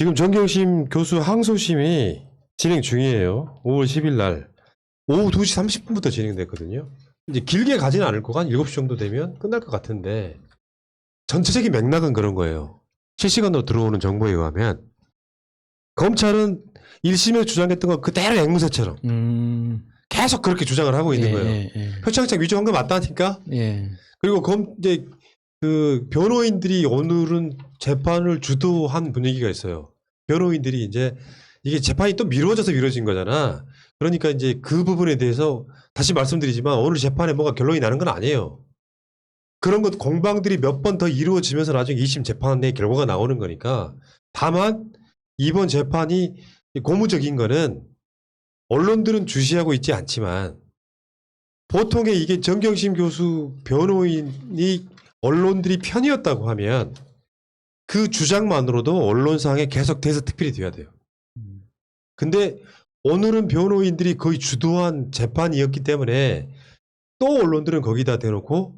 지금 정경심 교수 항소심이 진행 중이에요. 5월 10일 날 오후 2시 30분부터 진행됐거든요. 이제 길게 가지는 않을 거고 한 7시 정도 되면 끝날 것 같은데 전체적인 맥락은 그런 거예요. 실시간으로 들어오는 정보에 의하면 검찰은 1심에 주장했던 거 그대로 앵무새처럼 계속 그렇게 주장을 하고 있는 거예요. 표창장 위조한 거 맞다니까? 그리고 이제 그 변호인들이 오늘은 재판을 주도한 분위기가 있어요. 변호인들이 이제 이게 재판이 또 미뤄진 거잖아. 그러니까 이제 그 부분에 대해서 다시 말씀드리지만 오늘 재판에 뭐가 결론이 나는 건 아니에요. 그런 것 공방들이 몇 번 더 이루어지면서 나중에 2심 재판의 결과가 나오는 거니까. 다만 이번 재판이 고무적인 거는 언론들은 주시하고 있지 않지만 보통의 이게 정경심 교수 변호인이 언론들이 편이었다고 하면 그 주장만으로도 언론상에 계속 대서특필이 돼야 돼요. 근데 오늘은 변호인들이 거의 주도한 재판이었기 때문에 또 언론들은 거기다 대놓고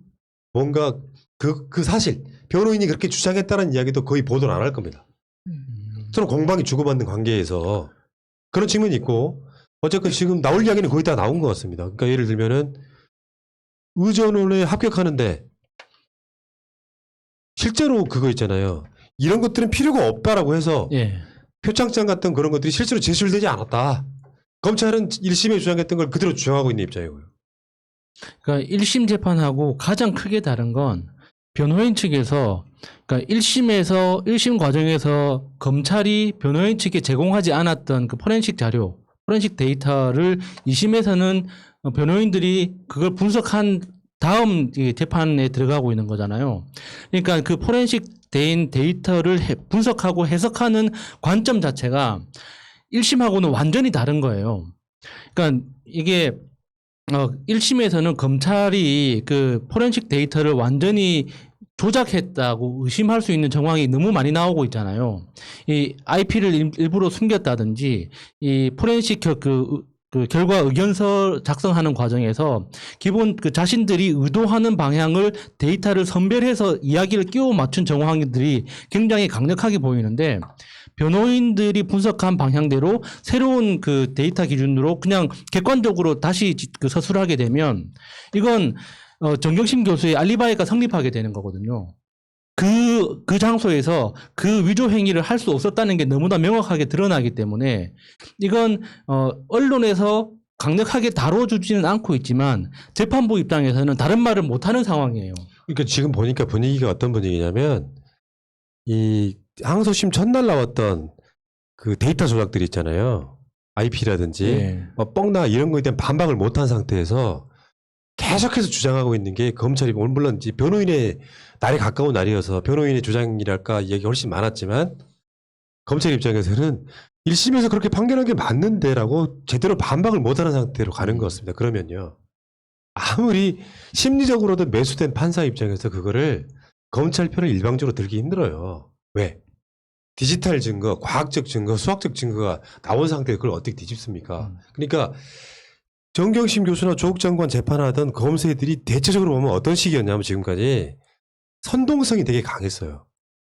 뭔가 그 사실 변호인이 그렇게 주장했다는 이야기도 거의 보도를 안 할 겁니다. 서로 공방이 주고받는 관계에서 그런 측면이 있고 어쨌든 지금 나올 이야기는 거의 다 나온 것 같습니다. 그러니까 예를 들면은 의전원에 합격하는데 실제로 그거 있잖아요. 이런 것들은 필요가 없다라고 해서 표창장 같은 그런 것들이 실제로 제출되지 않았다. 검찰은 1심에 주장했던 걸 그대로 주장하고 있는 입장이고요. 그러니까 1심 재판하고 가장 크게 다른 건 변호인 측에서 그러니까 1심 과정에서 검찰이 변호인 측에 제공하지 않았던 그 포렌식 자료, 포렌식 데이터를 2심에서는 변호인들이 그걸 분석한 다음 재판에 들어가고 있는 거잖아요. 그러니까 그 포렌식 데이터를 분석하고 해석하는 관점 자체가 1심하고는 완전히 다른 거예요. 그러니까 이게 1심에서는 검찰이 그 포렌식 데이터를 완전히 조작했다고 의심할 수 있는 정황이 너무 많이 나오고 있잖아요. 이 IP를 일부러 숨겼다든지 이 포렌식 그 결과 의견서 작성하는 과정에서 기본 그 자신들이 의도하는 방향을 데이터를 선별해서 이야기를 끼워 맞춘 정황들이 굉장히 강력하게 보이는데 변호인들이 분석한 방향대로 새로운 그 데이터 기준으로 그냥 객관적으로 다시 그 서술하게 되면 이건 정경심 교수의 알리바이가 성립하게 되는 거거든요. 그 장소에서 그 위조 행위를 할 수 없었다는 게 너무나 명확하게 드러나기 때문에 이건 언론에서 강력하게 다뤄주지는 않고 있지만 재판부 입장에서는 다른 말을 못하는 상황이에요. 그러니까 지금 보니까 분위기가 어떤 분위기냐면 이 항소심 첫날 나왔던 그 데이터 조작들 있잖아요. IP라든지 뻥나 이런 거에 대한 반박을 못한 상태에서 계속해서 주장하고 있는 게 검찰이 물론 변호인의 날에 가까운 날이어서 변호인의 주장이랄까 얘기가 훨씬 많았지만 검찰 입장에서는 1심에서 그렇게 판결한 게 맞는데라고 제대로 반박을 못하는 상태로 가는 것 같습니다. 그러면요. 아무리 심리적으로도 매수된 판사 입장에서 그거를 검찰 편을 일방적으로 들기 힘들어요. 왜? 디지털 증거, 과학적 증거, 수학적 증거가 나온 상태에 그걸 어떻게 뒤집습니까? 그러니까 정경심 교수나 조국 장관 재판하던 검사들이 대체적으로 보면 어떤 식이었냐면 지금까지 선동성이 되게 강했어요.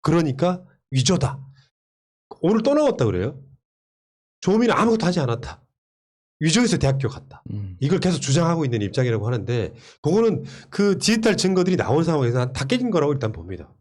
그러니까 위조다. 오늘 또 나왔다 그래요. 조민은 아무것도 하지 않았다. 위조해서 대학교 갔다. 이걸 계속 주장하고 있는 입장이라고 하는데 그거는 그 디지털 증거들이 나온 상황에서 다 깨진 거라고 일단 봅니다.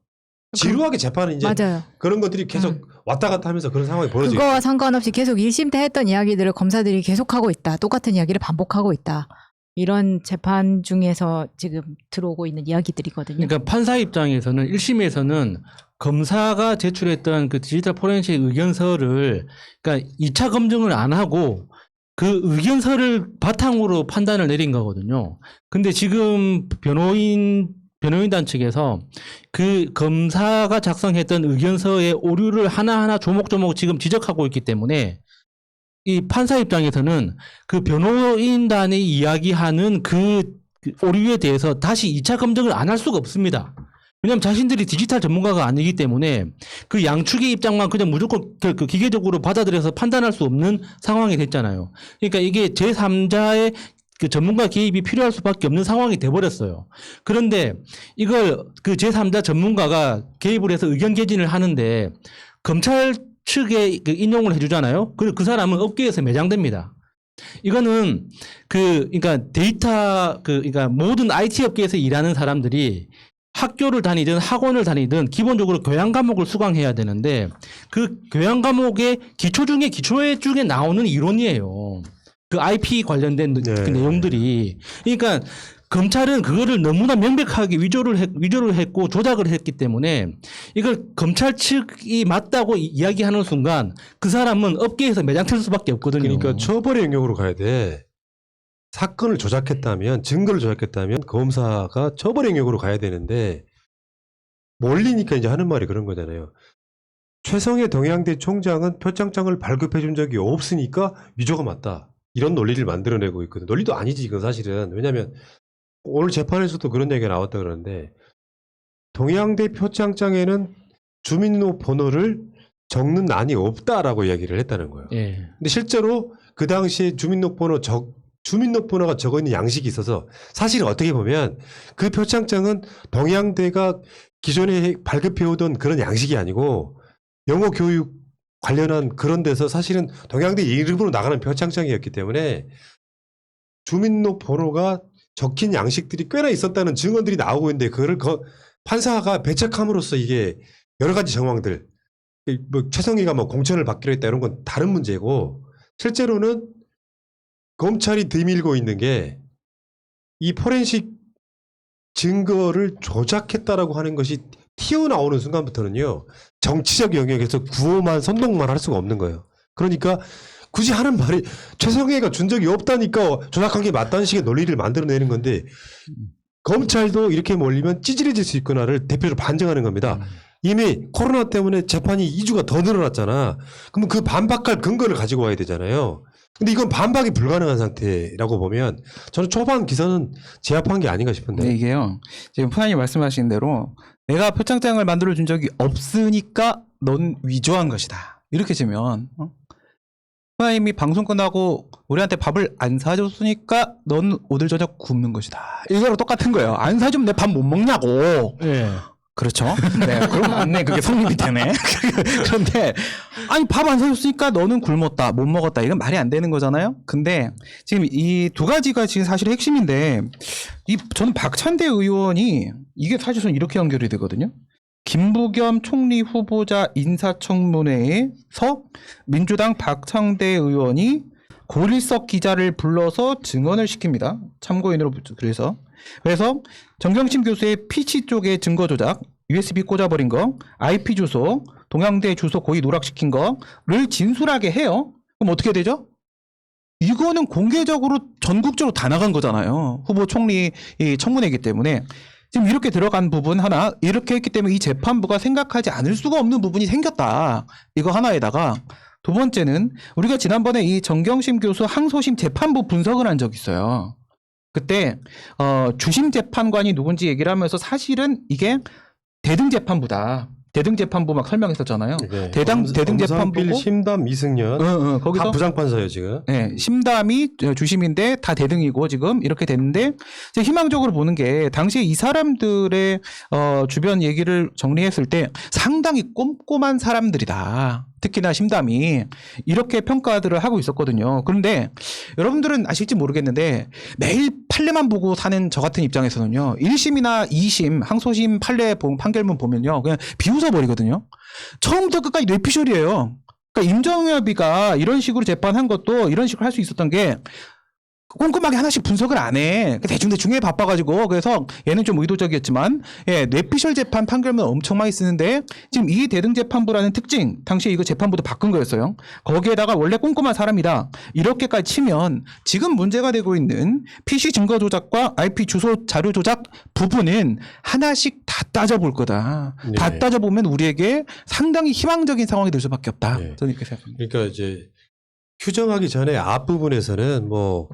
지루하게 재판은 이제 맞아요. 그런 것들이 계속 왔다 갔다 하면서 그런 상황이 벌어지고 그거와 상관없이 계속 1심 때 했던 이야기들을 검사들이 계속하고 있다. 똑같은 이야기를 반복하고 있다. 이런 재판 중에서 지금 들어오고 있는 이야기들이거든요. 그러니까 판사 입장에서는 1심에서는 검사가 제출했던 그 디지털 포렌식 의견서를 그러니까 2차 검증을 안 하고 그 의견서를 바탕으로 판단을 내린 거거든요. 근데 지금 변호인단 측에서 그 검사가 작성했던 의견서의 오류를 하나하나 조목조목 지금 지적하고 있기 때문에 이 판사 입장에서는 그 변호인단이 이야기하는 그 오류에 대해서 다시 2차 검증을 안 할 수가 없습니다. 왜냐하면 자신들이 디지털 전문가가 아니기 때문에 그 양측의 입장만 그냥 무조건 그 기계적으로 받아들여서 판단할 수 없는 상황이 됐잖아요. 그러니까 이게 제3자의 그 전문가 개입이 필요할 수밖에 없는 상황이 돼버렸어요. 그런데 이걸 그 제3자 전문가가 개입을 해서 의견 개진을 하는데 검찰 측에 그 인용을 해주잖아요. 그리고 그 사람은 업계에서 매장됩니다. 이거는 그러니까 그러니까 모든 IT 업계에서 일하는 사람들이 학교를 다니든 학원을 다니든 기본적으로 교양 과목을 수강해야 되는데 그 교양 과목의 기초 중에 기초의 중에 나오는 이론이에요. 그 IP 관련된 그 내용들이. 그러니까 검찰은 그거를 너무나 명백하게 위조를 했고 조작을 했기 때문에 이걸 검찰 측이 맞다고 이야기하는 순간 그 사람은 업계에서 매장될 수밖에 없거든요. 그러니까 처벌의 영역으로 가야 돼. 사건을 조작했다면, 증거를 조작했다면 검사가 처벌의 영역으로 가야 되는데 몰리니까 이제 하는 말이 그런 거잖아요. 최성해 동양대 총장은 표창장을 발급해 준 적이 없으니까 위조가 맞다. 이런 논리를 만들어내고 있거든. 논리도 아니지 이건 사실은. 왜냐하면 오늘 재판에서도 그런 얘기가 나왔다 그러는데 동양대 표창장에는 주민등록번호를 적는 란이 없다라고 이야기를 했다는 거예요. 예. 근데 실제로 그 당시에 주민등록번호가 적어 있는 양식이 있어서 사실은 어떻게 보면 그 표창장은 동양대가 기존에 발급해오던 그런 양식이 아니고 영어 교육 관련한 그런 데서 사실은 동양대 이름으로 나가는 표창장이었기 때문에 주민등록번호가 적힌 양식들이 꽤나 있었다는 증언들이 나오고 있는데 그거를 판사가 배척함으로써 이게 여러 가지 정황들 뭐 최성희가 뭐 공천을 받기로 했다 이런 건 다른 문제고 실제로는 검찰이 들밀고 있는 게 이 포렌식 증거를 조작했다라고 하는 것이 튀어나오는 순간부터는요 정치적 영역에서 구호만 선동만 할 수가 없는 거예요. 그러니까 굳이 하는 말이 최성해가 준 적이 없다니까 조작한 게 맞다는 식의 논리를 만들어내는 건데 검찰도 이렇게 몰리면 찌질해질 수 있구나를 대표로 반증하는 겁니다. 이미 코로나 때문에 재판이 2주가 더 늘어났잖아. 그러면 그 반박할 근거를 가지고 와야 되잖아요. 근데 이건 반박이 불가능한 상태라고 보면 저는 초반 기사는 제압한 게 아닌가 싶은데. 네, 이게요. 지금 푸나님 말씀하신 대로 내가 표창장을 만들어 준 적이 없으니까 넌 위조한 것이다. 이렇게 지면 푸나님이 방송 끝나고 우리한테 밥을 안 사줬으니까 넌 오늘 저녁 굶는 것이다. 이거랑 똑같은 거예요. 안 사주면 내 밥 못 먹냐고. 예. 그렇죠. 네, 그럼 맞네. 그게 성립이 되네. 그런데 아니 밥 안 사줬으니까 너는 굶었다, 못 먹었다. 이건 말이 안 되는 거잖아요. 근데 지금 이 두 가지가 지금 사실 핵심인데 저는 박찬대 의원이 이게 사실은 이렇게 연결이 되거든요. 김부겸 총리 후보자 인사청문회에서 민주당 박찬대 의원이 고릴석 기자를 불러서 증언을 시킵니다. 참고인으로 그래서 정경심 교수의 PC 쪽에 증거 조작, USB 꽂아버린 거, IP 주소, 동양대 주소 고의 누락시킨 거를 진술하게 해요. 그럼 어떻게 되죠? 이거는 공개적으로 전국적으로 다 나간 거잖아요. 후보 총리 청문회이기 때문에. 지금 이렇게 들어간 부분 하나, 이렇게 했기 때문에 이 재판부가 생각하지 않을 수가 없는 부분이 생겼다. 이거 하나에다가 두 번째는 우리가 지난번에 이 정경심 교수 항소심 재판부 분석을 한 적이 있어요. 그때 주심 재판관이 누군지 얘기를 하면서 사실은 이게 대등재판부다. 대등재판부 막 설명했었잖아요. 네. 대등재판부고 심담 이승연 거기서 다 부장판사예요 지금. 네, 심담이 주심인데 다 대등이고 지금 이렇게 됐는데 이제 희망적으로 보는 게 당시에 이 사람들의 주변 얘기를 정리했을 때 상당히 꼼꼼한 사람들이다. 특히나 심담이 이렇게 평가들을 하고 있었거든요. 그런데 여러분들은 아실지 모르겠는데 매일 판례만 보고 사는 저 같은 입장에서는요. 1심이나 2심 항소심 판례 판결문 보면요. 그냥 비웃어버리거든요. 처음부터 끝까지 뇌피셜이에요. 그러니까 임정엽이가 이런 식으로 재판한 것도 이런 식으로 할 수 있었던 게 꼼꼼하게 하나씩 분석을 안 해. 대충대충 해 바빠가지고. 그래서 얘는 좀 의도적이었지만, 예, 뇌피셜 재판 판결문 엄청 많이 쓰는데, 지금 이 대등재판부라는 특징, 당시에 이거 재판부도 바꾼 거였어요. 거기에다가 원래 꼼꼼한 사람이다. 이렇게까지 치면, 지금 문제가 되고 있는 PC 증거 조작과 IP 주소 자료 조작 부분은 하나씩 다 따져볼 거다. 네. 다 따져보면 우리에게 상당히 희망적인 상황이 될 수밖에 없다. 네. 저는 이렇게 생각합니다. 그러니까 이제 규정하기 전에 앞부분에서는 뭐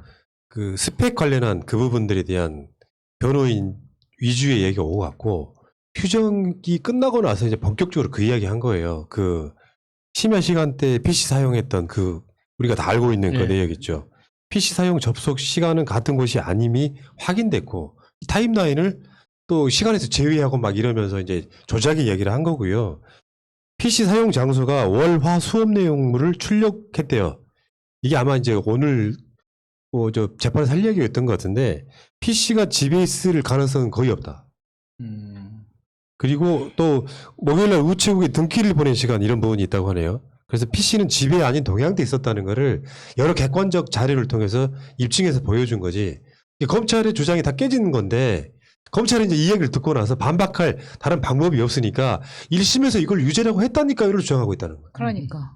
그 스펙 관련한 그 부분들에 대한 변호인 위주의 얘기가 오고 갔고 규정이 끝나고 나서 이제 본격적으로 그 이야기 한 거예요. 그 심야 시간대 PC 사용했던 그 우리가 다 알고 있는 그 네. 내용이죠. PC 사용 접속 시간은 같은 것이 아님이 확인됐고 타임라인을 또 시간에서 제외하고 막 이러면서 이제 조작의 얘기를 한 거고요. PC 사용 장소가 월, 화, 수업 내용물을 출력했대요. 이게 아마 이제 오늘 저 재판에서 할 이야기였던 것 같은데 PC가 집에 있을 가능성은 거의 없다. 그리고 또 목요일날 우체국에 등기를 보낸 시간 이런 부분이 있다고 하네요. 그래서 PC는 집에 아닌 동양대에 있었다는 거를 여러 객관적 자료를 통해서 입증해서 보여준 거지. 검찰의 주장이 다 깨지는 건데 검찰이 이제 이 얘기를 듣고 나서 반박할 다른 방법이 없으니까 1심에서 이걸 유죄라고 했다니까 이걸 주장하고 있다는 거예요. 그러니까.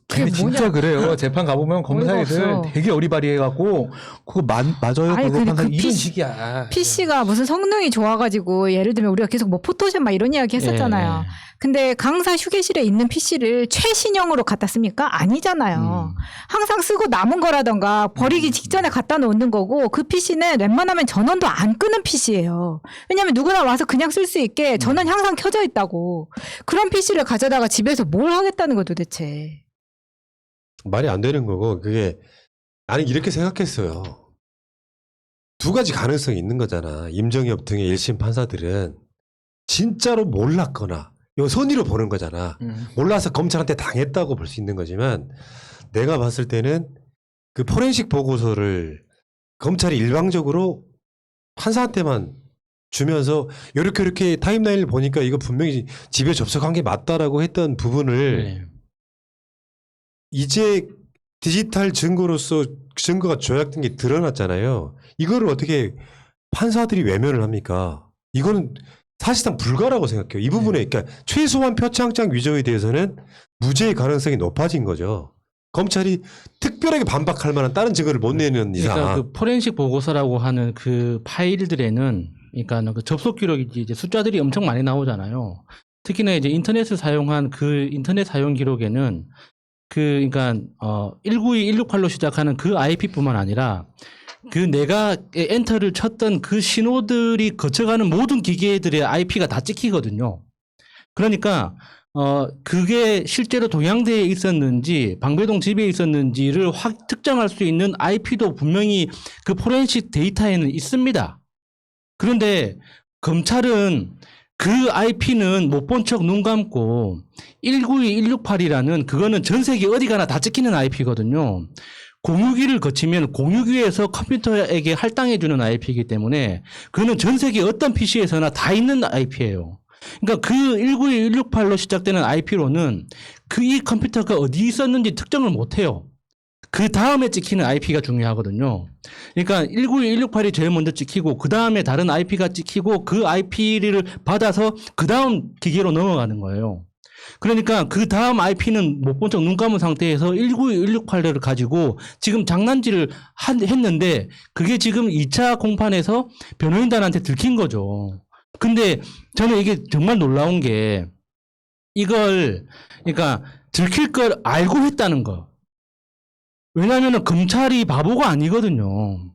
그게 근데 진짜 뭐냐? 그래요. 재판 가보면 검사애들 어이가 없어. 되게 어리바리해갖고 그거 맞아요. 아니, 그거 근데 판사 그 이런 PC 식이야. PC가 무슨 성능이 좋아가지고 예를 들면 우리가 계속 뭐 포토샵 막 이런 이야기 했었잖아요. 예. 근데 강사 휴게실에 있는 PC를 최신형으로 갖다 씁니까? 아니잖아요. 항상 쓰고 남은 거라던가 버리기 직전에 갖다 놓는 거고 그 PC는 웬만하면 전원도 안 끄는 PC예요. 왜냐하면 누구나 와서 그냥 쓸 수 있게 전원 항상 켜져 있다고. 그런 PC를 가져다가 집에서 뭘 하겠다는 거 도대체. 말이 안 되는 거고 그게 나는 이렇게 생각했어요. 두 가지 가능성이 있는 거잖아. 임정엽 등의 1심 판사들은 진짜로 몰랐거나 이거 선의로 보는 거잖아. 몰라서 검찰한테 당했다고 볼 수 있는 거지만 내가 봤을 때는 그 포렌식 보고서를 검찰이 일방적으로 판사한테만 주면서 이렇게 타임라인을 보니까 이거 분명히 집에 접속한 게 맞다라고 했던 부분을 네. 이제 디지털 증거로서 증거가 조작된 게 드러났잖아요. 이거를 어떻게 판사들이 외면을 합니까? 이거는 사실상 불가라고 생각해요. 이 부분에 그러니까 최소한 표창장 위조에 대해서는 무죄의 가능성이 높아진 거죠. 검찰이 특별하게 반박할 만한 다른 증거를 못 내는 이상. 그러니까 그 포렌식 보고서라고 하는 그 파일들에는 그러니까 그 접속 기록이 이제 숫자들이 엄청 많이 나오잖아요. 특히나 이제 인터넷을 사용한 그 인터넷 사용 기록에는 그러니까 192, 168로 시작하는 그 IP뿐만 아니라 그 내가 엔터를 쳤던 그 신호들이 거쳐가는 모든 기계들의 IP가 다 찍히거든요. 그러니까 그게 실제로 동양대에 있었는지 방배동 집에 있었는지를 특정할 수 있는 IP도 분명히 그 포렌식 데이터에는 있습니다. 그런데 검찰은 그 IP는 못 본 척 눈 감고 192, 168이라는 그거는 전 세계 어디 가나 다 찍히는 IP거든요. 공유기를 거치면 공유기에서 컴퓨터에게 할당해주는 IP이기 때문에 그거는 전 세계 어떤 PC에서나 다 있는 IP예요. 그러니까 그 192, 168로 시작되는 IP로는 그 이 컴퓨터가 어디 있었는지 특정을 못해요. 그 다음에 찍히는 IP가 중요하거든요. 그러니까 192, 168이 제일 먼저 찍히고 그 다음에 다른 IP가 찍히고 그 IP를 받아서 그 다음 기계로 넘어가는 거예요. 그러니까 그 다음 IP는 못 본 척 눈 감은 상태에서 192, 168을 가지고 지금 장난질을 했는데 그게 지금 2차 공판에서 변호인단한테 들킨 거죠. 근데 저는 이게 정말 놀라운 게 이걸 그러니까 들킬 걸 알고 했다는 거. 왜냐하면 검찰이 바보가 아니거든요.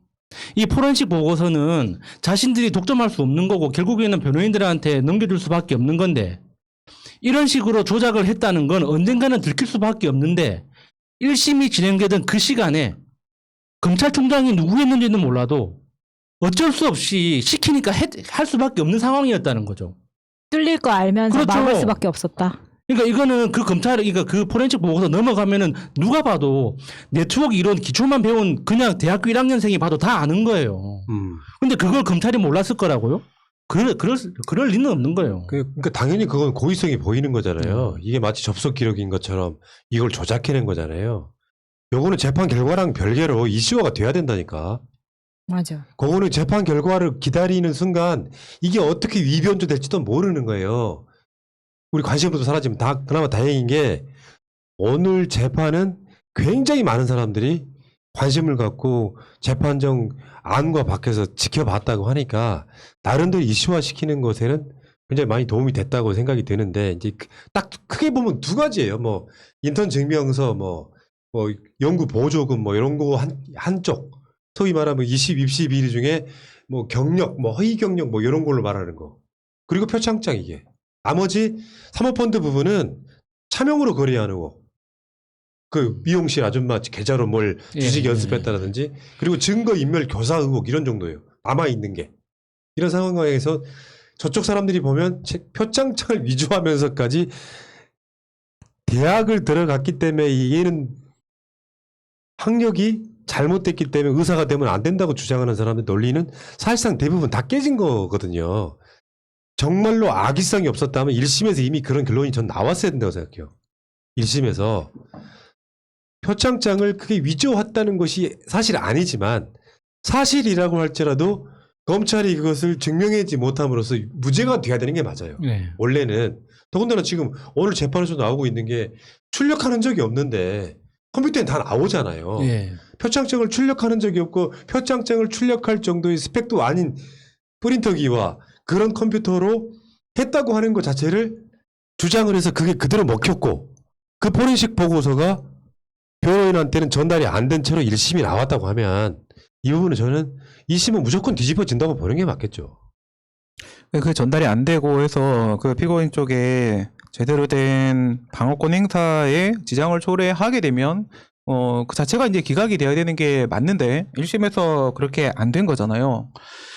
이 포렌식 보고서는 자신들이 독점할 수 없는 거고 결국에는 변호인들한테 넘겨줄 수밖에 없는 건데 이런 식으로 조작을 했다는 건 언젠가는 들킬 수밖에 없는데 1심이 진행되던 그 시간에 검찰총장이 누구였는지는 몰라도 어쩔 수 없이 시키니까 할 수밖에 없는 상황이었다는 거죠. 뚫릴 거 알면서 그렇죠. 막을 수밖에 없었다. 그러니까 이거는 그 그러니까 그 포렌식 보고서 넘어가면은 누가 봐도 네트워크 이론 기초만 배운 그냥 대학교 1학년생이 봐도 다 아는 거예요. 근데 그걸 검찰이 몰랐을 거라고요? 그럴 리는 없는 거예요. 그러니까 당연히 그건 고의성이 보이는 거잖아요. 이게 마치 접속 기록인 것처럼 이걸 조작해낸 거잖아요. 요거는 재판 결과랑 별개로 이슈화가 돼야 된다니까. 맞아. 그거는 재판 결과를 기다리는 순간 이게 어떻게 위변조될지도 모르는 거예요. 우리 관심으로도 사라지면 그나마 다행인 게 오늘 재판은 굉장히 많은 사람들이 관심을 갖고 재판정 안과 밖에서 지켜봤다고 하니까 나름대로 이슈화 시키는 것에는 굉장히 많이 도움이 됐다고 생각이 드는데 이제 딱 크게 보면 두 가지예요. 뭐 인턴 증명서 뭐 연구 보조금 뭐 이런 거 한쪽 소위 말하면 20, 비리 중에 뭐 경력 뭐 허위 경력 뭐 이런 걸로 말하는 거 그리고 표창장 이게 나머지 사모펀드 부분은 차명으로 거래하는 거 그 미용실 아줌마 계좌로 뭘 주식 연습했다라든지 그리고 증거인멸 교사 의혹 이런 정도예요. 남아있는 게. 이런 상황에서 저쪽 사람들이 보면 표창장을 위조하면서까지 대학을 들어갔기 때문에 얘는 학력이 잘못됐기 때문에 의사가 되면 안 된다고 주장하는 사람의 논리는 사실상 대부분 다 깨진 거거든요. 정말로 악의성이 없었다면 1심에서 이미 그런 결론이 전 나왔어야 된다고 생각해요. 1심에서 표창장을 크게 위조했다는 것이 사실 아니지만 사실이라고 할지라도 검찰이 그것을 증명하지 못함으로써 무죄가 돼야 되는 게 맞아요. 네. 원래는. 더군다나 지금 오늘 재판에서 나오고 있는 게 출력하는 적이 없는데 컴퓨터에 다 나오잖아요. 예. 표창장을 출력하는 적이 없고 표창장을 출력할 정도의 스펙도 아닌 프린터기와 그런 컴퓨터로 했다고 하는 것 자체를 주장을 해서 그게 그대로 먹혔고 그 포렌식 보고서가 변호인한테는 전달이 안 된 채로 1심이 나왔다고 하면 이 부분은 저는 2심은 무조건 뒤집어진다고 보는 게 맞겠죠. 그 전달이 안 되고 해서 그 피고인 쪽에 제대로 된 방어권 행사에 지장을 초래하게 되면 그 자체가 이제 기각이 돼야 되는 게 맞는데 1심에서 그렇게 안 된 거잖아요.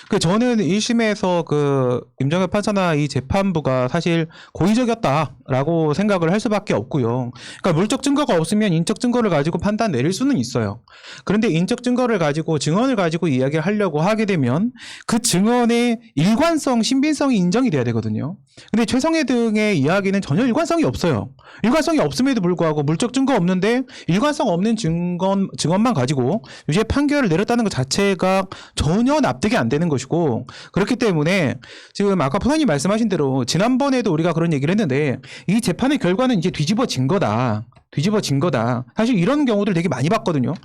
그 저는 1심에서 그 임정혁 판사나 이 재판부가 사실 고의적이었다라고 생각을 할 수밖에 없고요. 그러니까 물적 증거가 없으면 인적 증거를 가지고 판단 내릴 수는 있어요. 그런데 인적 증거를 가지고 증언을 가지고 이야기를 하려고 하게 되면 그 증언의 일관성, 신빙성이 인정이 돼야 되거든요. 근데 최성애 등의 이야기는 전혀 일관성이 없어요. 일관성이 없음에도 불구하고 물적 증거 없는데 일관성 없는 증언만 가지고 유죄 판결을 내렸다는 것 자체가 전혀 납득이 안 되는 것이고, 그렇기 때문에 지금 아까 포사님 말씀하신 대로 지난번에도 우리가 그런 얘기를 했는데 이 재판의 결과는 이제 뒤집어진 거다. 사실 이런 경우들 되게 많이 봤거든요.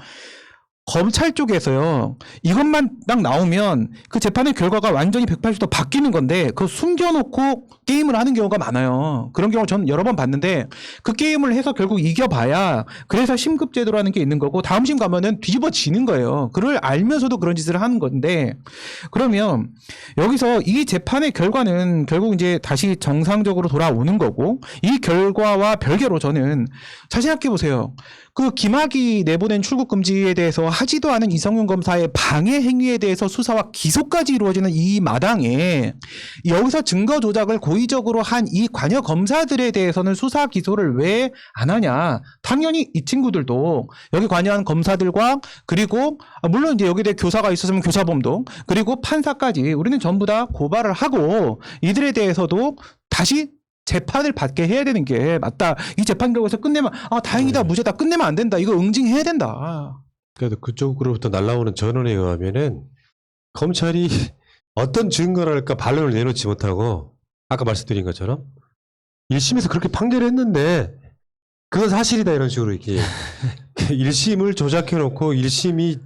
검찰 쪽에서요, 이것만 딱 나오면 그 재판의 결과가 완전히 180도 바뀌는 건데 그거 숨겨놓고 게임을 하는 경우가 많아요. 그런 경우 전 여러 번 봤는데 그 게임을 해서 결국 이겨봐야 그래서 심급제도라는 게 있는 거고 다음 심 가면은 뒤집어지는 거예요. 그걸 알면서도 그런 짓을 하는 건데, 그러면 여기서 이 재판의 결과는 결국 이제 다시 정상적으로 돌아오는 거고, 이 결과와 별개로 저는 잘 생각해 보세요. 그 김학이 내보낸 출국 금지에 대해서 하지도 않은 이성윤 검사의 방해 행위에 대해서 수사와 기소까지 이루어지는 이 마당에 여기서 증거 조작을 고의적으로 한 이 관여 검사들에 대해서는 수사 기소를 왜 안 하냐? 당연히 이 친구들도 여기 관여한 검사들과 그리고 물론 이제 여기에 교사가 있었으면 교사범도 그리고 판사까지 우리는 전부 다 고발을 하고 이들에 대해서도 다시 재판을 받게 해야 되는 게 맞다. 이 재판 결과에서 끝내면 다행이다, 무죄다, 끝내면 안 된다. 이거 응징해야 된다. 그래도 그쪽으로부터 날라오는 전원에 의하면은 검찰이 어떤 증거랄까 반론을 내놓지 못하고 아까 말씀드린 것처럼 1심에서 그렇게 판결했는데 그건 사실이다 이런 식으로 이렇게 1심을 조작해놓고 1심이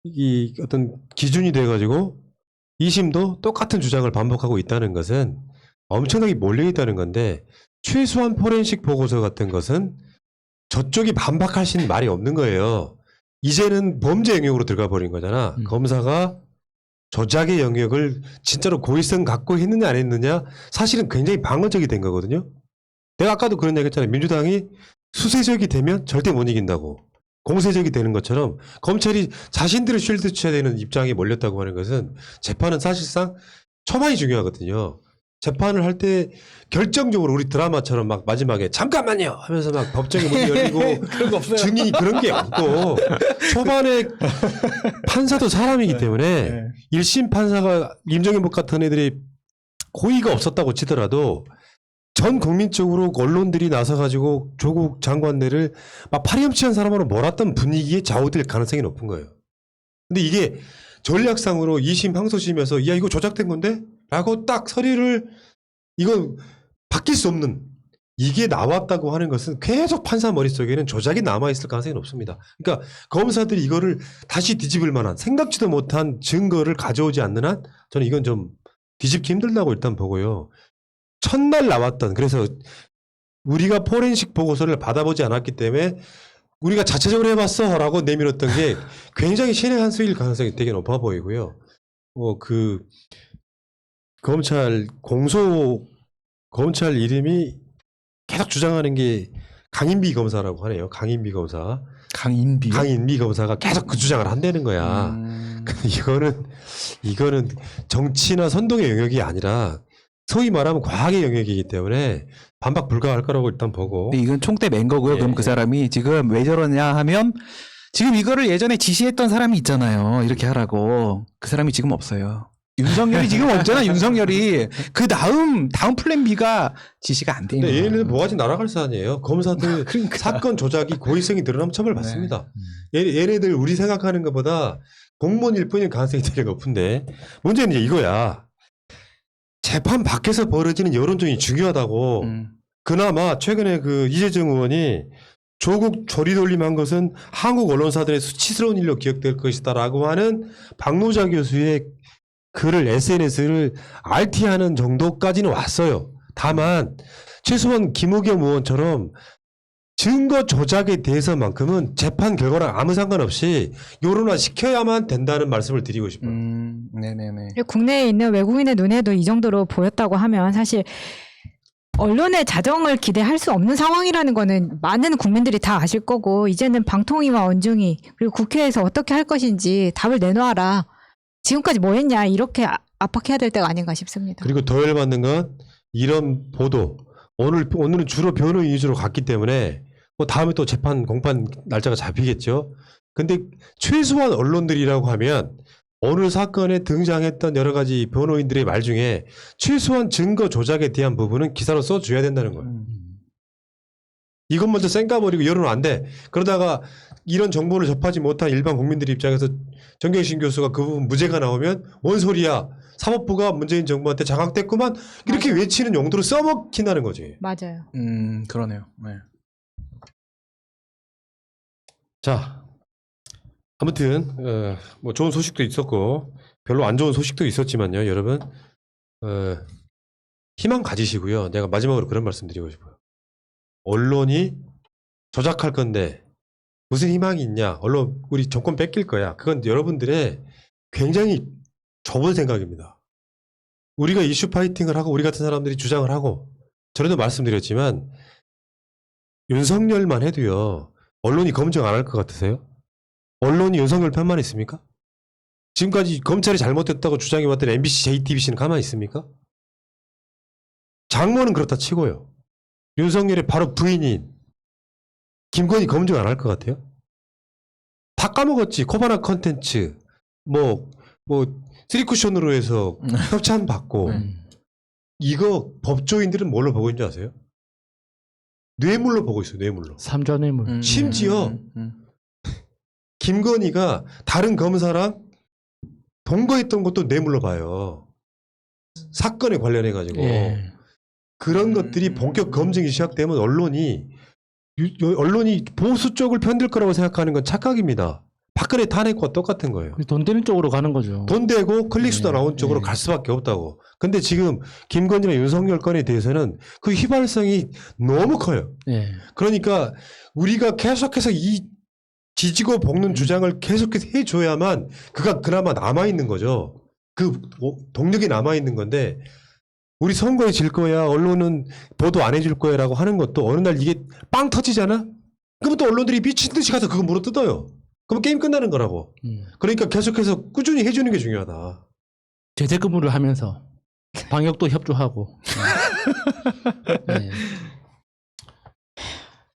이 어떤 기준이 돼가지고 2심도 똑같은 주장을 반복하고 있다는 것은 엄청나게 몰려있다는 건데, 최소한 포렌식 보고서 같은 것은 저쪽이 반박하신 말이 없는 거예요. 이제는 범죄 영역으로 들어가 버린 거잖아. 검사가 조작의 영역을 진짜로 고의성 갖고 했느냐 안 했느냐 사실은 굉장히 방어적이 된 거거든요. 내가 아까도 그런 얘기 했잖아요. 민주당이 수세적이 되면 절대 못 이긴다고. 공세적이 되는 것처럼 검찰이 자신들을 쉴드 쳐야 되는 입장에 몰렸다고 하는 것은 재판은 사실상 초반이 중요하거든요. 재판을 할 때 결정적으로 우리 드라마처럼 막 마지막에 잠깐만요 하면서 막 법정이 문이 열리고 그런 거 없어요. 증인이 그런 게 없고 초반에 판사도 사람이기 때문에 네. 1심 판사가 임정현법 같은 애들이 고의가 없었다고 치더라도 전 국민적으로 언론들이 나서가지고 조국 장관들을 막 파렴치한 사람으로 몰았던 분위기에 좌우될 가능성이 높은 거예요. 근데 이게 전략상으로 2심 항소심에서 야 이거 조작된 건데? 라고 딱 서류를 이건 바뀔 수 없는 이게 나왔다고 하는 것은 계속 판사 머릿속에는 조작이 남아있을 가능성이 높습니다. 그러니까 검사들이 이거를 다시 뒤집을 만한 생각지도 못한 증거를 가져오지 않는 한 저는 이건 좀 뒤집기 힘들다고 일단 보고요. 첫날 나왔던, 그래서 우리가 포렌식 보고서를 받아보지 않았기 때문에 우리가 자체적으로 해봤어 라고 내밀었던 게 굉장히 신의 한 수일 가능성이 되게 높아 보이고요. 검찰 이름이 계속 주장하는 게 강인비 검사라고 하네요. 강인비 검사. 강인비 검사가 계속 그 주장을 한다는 거야. 근데 이거는 정치나 선동의 영역이 아니라 소위 말하면 과학의 영역이기 때문에 반박 불가할 거라고 일단 보고. 근데 이건 총대 맨 거고요. 예. 그럼 그 사람이 지금 왜 저러냐 하면 지금 이거를 예전에 지시했던 사람이 있잖아요. 이렇게 하라고. 그 사람이 지금 없어요. 윤석열이 지금 없잖아. 윤석열이. 그 다음 플랜 B가 지시가 안 돼 있는 근데 거예요. 얘네들 뭐가지 날아갈 사안이에요. 검사들 그러니까. 사건 조작이 고의성이 드러나면 처벌받습니다. 얘네들 우리 생각하는 것보다 공무원일 뿐일 가능성이 되게 높은데 문제는 이제 이거야. 재판 밖에서 벌어지는 여론전이 중요하다고. 그나마 최근에 그 이재정 의원이 조국 조리돌림한 것은 한국 언론사들의 수치스러운 일로 기억될 것이다라고 하는 박노자 교수의 글을 SNS를 RT하는 정도까지는 왔어요. 다만 최소한 김우겸 의원처럼 증거 조작에 대해서만큼은 재판 결과랑 아무 상관없이 여론화 시켜야만 된다는 말씀을 드리고 싶어요. 네네네. 국내에 있는 외국인의 눈에도 이 정도로 보였다고 하면 사실 언론의 자정을 기대할 수 없는 상황이라는 거는 많은 국민들이 다 아실 거고 이제는 방통위와 언중위 그리고 국회에서 어떻게 할 것인지 답을 내놓아라. 지금까지 뭐 했냐 이렇게 압박해야 될 때가 아닌가 싶습니다. 그리고 더 열받는 건 이런 보도 오늘은 주로 변호인 위주로 갔기 때문에 뭐 다음에 또 재판 공판 날짜가 잡히겠죠. 근데 최소한 언론들이라고 하면 어느 사건에 등장했던 여러 가지 변호인들의 말 중에 최소한 증거 조작에 대한 부분은 기사로 써줘야 된다는 거예요. 이것 먼저 쌩까버리고 여론은 안 돼. 그러다가 이런 정보를 접하지 못한 일반 국민들 입장에서 정경심 교수가 그 부분 무죄가 나오면 뭔 소리야. 사법부가 문재인 정부한테 장악됐구만. 이렇게 맞아요. 외치는 용도로 써먹힌다는 거지. 맞아요. 그러네요. 네. 자, 아무튼 뭐 좋은 소식도 있었고 별로 안 좋은 소식도 있었지만요, 여러분 희망 가지시고요. 내가 마지막으로 그런 말씀드리고 싶어요. 언론이 조작할 건데 무슨 희망이 있냐? 언론 우리 정권 뺏길 거야. 그건 여러분들의 굉장히 좁은 생각입니다. 우리가 이슈 파이팅을 하고 우리 같은 사람들이 주장을 하고 전에도 말씀드렸지만 윤석열만 해도요. 언론이 검증 안 할 것 같으세요? 언론이 윤석열 편만 있습니까? 지금까지 검찰이 잘못됐다고 주장해왔던 MBC, JTBC는 가만히 있습니까? 장모는 그렇다 치고요. 윤석열의 바로 부인인 김건희 검증 안 할 것 같아요? 다 까먹었지. 코바나 컨텐츠 뭐 쓰리쿠션으로 해서 협찬 받고 이거 법조인들은 뭘로 보고 있는 줄 아세요? 뇌물로 보고 있어요. 뇌물로. 삼전뇌물. 심지어 김건희가 다른 검사랑 동거했던 것도 뇌물로 봐요. 사건에 관련해 가지고 예. 그런 것들이 본격 검증이 시작되면 언론이 보수 쪽을 편들 거라고 생각하는 건 착각입니다. 박근혜 탄핵과 똑같은 거예요. 돈 되는 쪽으로 가는 거죠. 돈 되고 클릭수도 네, 나온 쪽으로 네. 갈 수밖에 없다고. 근데 지금 김건희나 윤석열 건에 대해서는 그 휘발성이 너무 커요. 예. 그러니까 우리가 계속해서 이 지지고 볶는 주장을 계속해서 해줘야만 그가 그나마 남아있는 거죠. 그 동력이 남아있는 건데 우리 선거에 질 거야. 언론은 보도 안 해줄 거야 라고 하는 것도 어느 날 이게 빵 터지잖아? 그러면 또 언론들이 미친 듯이 가서 그거 물어 뜯어요. 그럼 게임 끝나는 거라고. 그러니까 계속해서 꾸준히 해주는 게 중요하다. 제재 근무를 하면서 방역도 협조하고. 예.